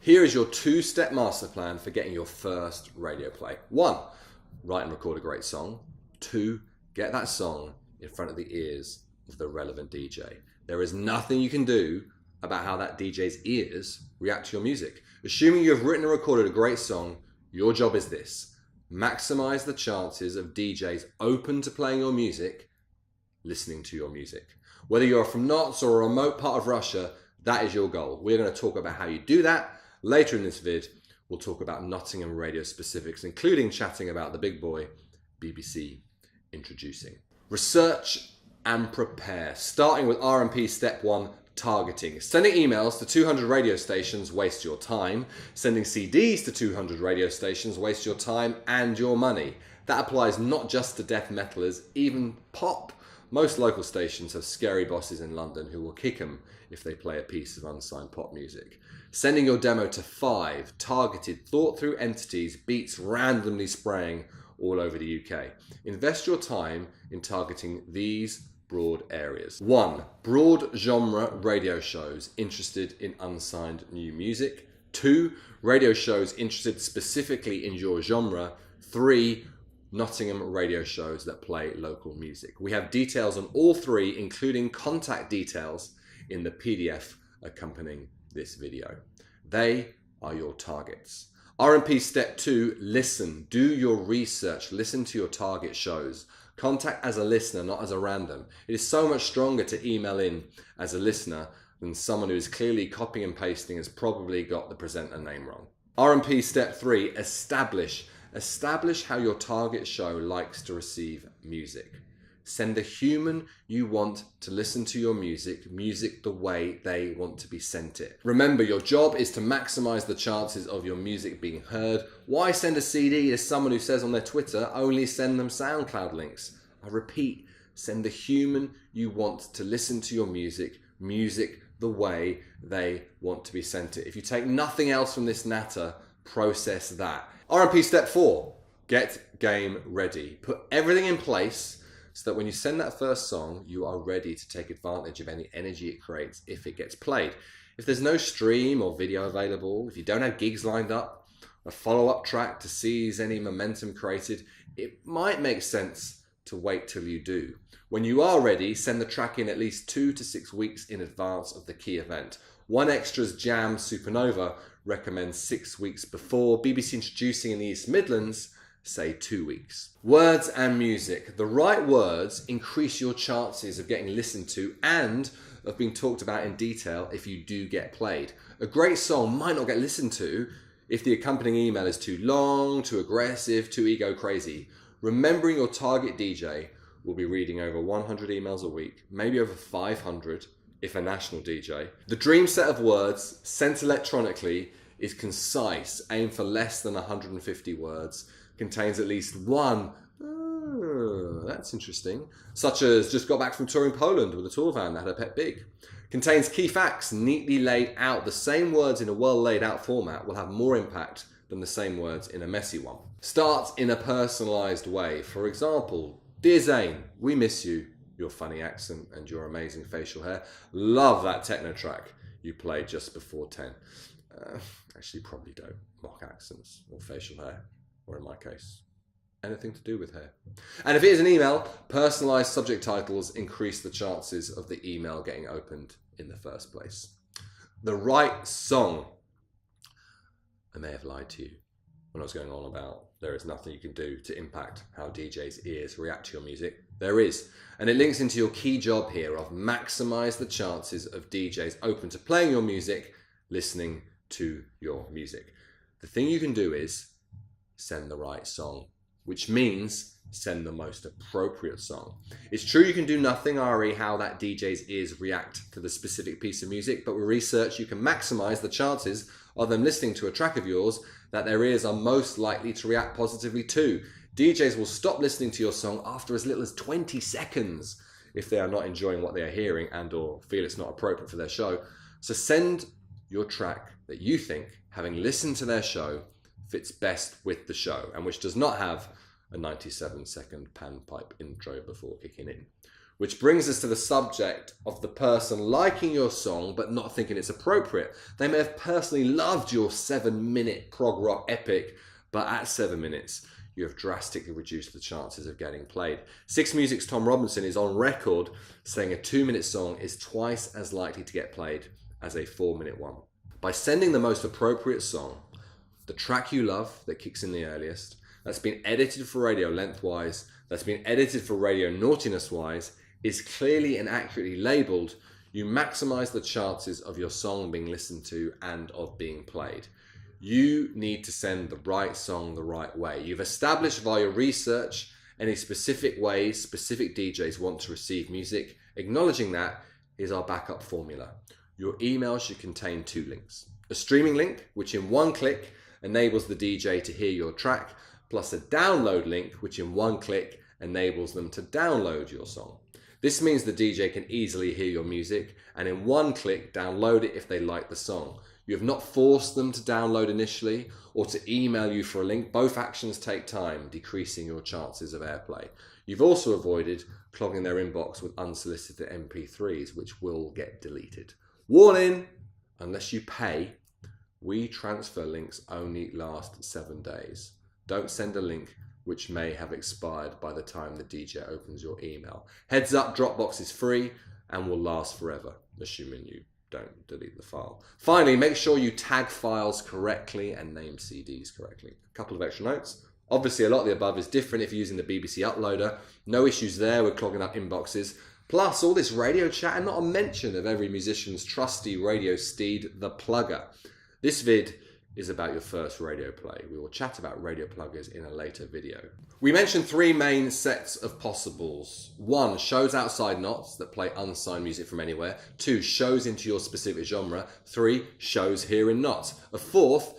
Here is your two-step master plan for getting your first radio play. 1, write and record a great song. 2, get that song in front of the ears of the relevant DJ. There is nothing you can do about how that DJ's ears react to your music. Assuming you have written and recorded a great song, your job is this: maximize the chances of DJs open to playing your music, listening to your music. Whether you're from Notts or a remote part of Russia, that is your goal. We're going to talk about how you do that. Later in this vid, we'll talk about Nottingham radio specifics, including chatting about the big boy, BBC Introducing. Research and prepare. Starting with R&P step 1, targeting. Sending emails to 200 radio stations wastes your time. Sending CDs to 200 radio stations wastes your time and your money. That applies not just to death metalers, even pop. Most local stations have scary bosses in London who will kick them if they play a piece of unsigned pop music. Sending your demo to 5 targeted, thought-through entities beats randomly spraying all over the UK. Invest your time in targeting these broad areas. 1, broad genre radio shows interested in unsigned new music. 2, radio shows interested specifically in your genre. 3, Nottingham radio shows that play local music. We have details on all 3, including contact details, in the PDF accompanying this video. They are your targets. R&P step 2, listen. Do your research. Listen to your target shows. Contact as a listener, not as a random. It is so much stronger to email in as a listener than someone who is clearly copying and pasting has probably got the presenter name wrong. R&P step 3, establish. Establish how your target show likes to receive music. Send the human you want to listen to your music the way they want to be sent it. Remember, your job is to maximize the chances of your music being heard. Why send a CD to someone who says on their Twitter, only send them SoundCloud links? I repeat, send the human you want to listen to your music the way they want to be sent it. If you take nothing else from this natter, process that. R&P step 4, get game ready. Put everything in place so that when you send that first song, you are ready to take advantage of any energy it creates if it gets played. If there's no stream or video available, if you don't have gigs lined up, a follow-up track to seize any momentum created, it might make sense to wait till you do. When you are ready, send the track in at least 2 to 6 weeks in advance of the key event. One Extra's Jam Supernova recommends 6 weeks before. BBC Introducing in the East Midlands say 2 weeks. Words and music. The right words increase your chances of getting listened to and of being talked about in detail if you do get played. A great song might not get listened to if the accompanying email is too long, too aggressive, too ego crazy. Remembering your target DJ will be reading over 100 emails a week, maybe over 500 if a national DJ. The dream set of words sent electronically is concise, aim for less than 150 words, contains at least one, that's interesting, such as just got back from touring Poland with a tour van that had a pet big. Contains key facts neatly laid out. The same words in a well laid out format will have more impact than the same words in a messy one. Start in a personalised way. For example, dear Zane, we miss you, your funny accent and your amazing facial hair. Love that techno track you played just before 10. Actually, probably don't mock accents or facial hair, or in my case, anything to do with hair. And if it is an email, personalised subject titles increase the chances of the email getting opened in the first place. The right song. I may have lied to you when I was going on about there is nothing you can do to impact how DJs' ears react to your music. There is. And it links into your key job here of maximize the chances of DJs open to playing your music, listening to your music. The thing you can do is send the right song, which means send the most appropriate song. It's true you can do nothing, re how that DJ's ears react to the specific piece of music, but with research you can maximize the chances of them listening to a track of yours that their ears are most likely to react positively to. DJs will stop listening to your song after as little as 20 seconds if they are not enjoying what they are hearing and or feel it's not appropriate for their show. So send your track that you think, having listened to their show, fits best with the show and which does not have a 97-second panpipe intro before kicking in. Which brings us to the subject of the person liking your song but not thinking it's appropriate. They may have personally loved your 7-minute prog rock epic, but at 7 minutes, you have drastically reduced the chances of getting played. Six Music's Tom Robinson is on record saying a 2-minute song is twice as likely to get played as a 4-minute one. By sending the most appropriate song, the track you love that kicks in the earliest, that's been edited for radio lengthwise, that's been edited for radio naughtiness-wise, is clearly and accurately labelled, you maximise the chances of your song being listened to and of being played. You need to send the right song the right way. You've established via research any specific ways specific DJs want to receive music. Acknowledging that is our backup formula. Your email should contain 2 links. A streaming link, which in one click enables the DJ to hear your track, plus a download link, which in one click enables them to download your song. This means the DJ can easily hear your music and in one click download it if they like the song. You have not forced them to download initially or to email you for a link. Both actions take time, decreasing your chances of airplay. You've also avoided clogging their inbox with unsolicited MP3s, which will get deleted. Warning, unless you pay, we transfer links only last 7 days. Don't send a link which may have expired by the time the DJ opens your email. Heads up, Dropbox is free and will last forever, assuming you don't delete the file. Finally, make sure you tag files correctly and name CDs correctly. A couple of extra notes. Obviously, a lot of the above is different if you're using the BBC uploader. No issues there with clogging up inboxes. Plus, all this radio chat and not a mention of every musician's trusty radio steed, the plugger. This vid is about your first radio play. We will chat about radio pluggers in a later video. We mentioned 3 main sets of possibles. 1, shows outside knots that play unsigned music from anywhere. 2, shows into your specific genre. 3, shows here in knots. A 4th,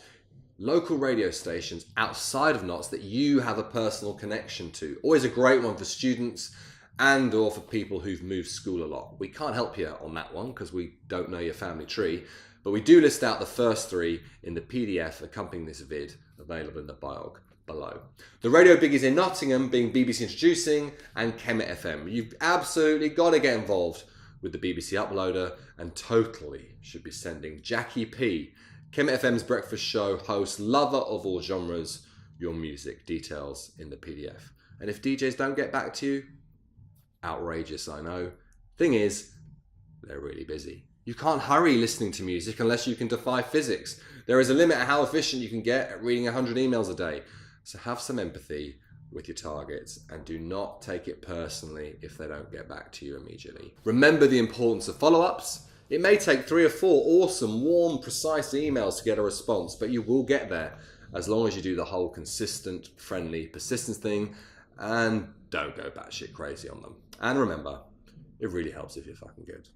local radio stations outside of knots that you have a personal connection to. Always a great one for students and or for people who've moved school a lot. We can't help you on that one because we don't know your family tree. But we do list out the first 3 in the PDF accompanying this vid, available in the biog below. The radio biggies in Nottingham being BBC Introducing and Kemet FM. You've absolutely got to get involved with the BBC uploader and totally should be sending Jackie P, Kemet FM's breakfast show host, lover of all genres, your music. Details in the PDF. And if DJs don't get back to you, outrageous, I know. Thing is, they're really busy. You can't hurry listening to music unless you can defy physics. There is a limit at how efficient you can get at reading 100 emails a day. So have some empathy with your targets and do not take it personally if they don't get back to you immediately. Remember the importance of follow-ups. It may take 3 or 4 awesome, warm, precise emails to get a response, but you will get there as long as you do the whole consistent, friendly, persistence thing and don't go batshit crazy on them. And remember, it really helps if you're fucking good.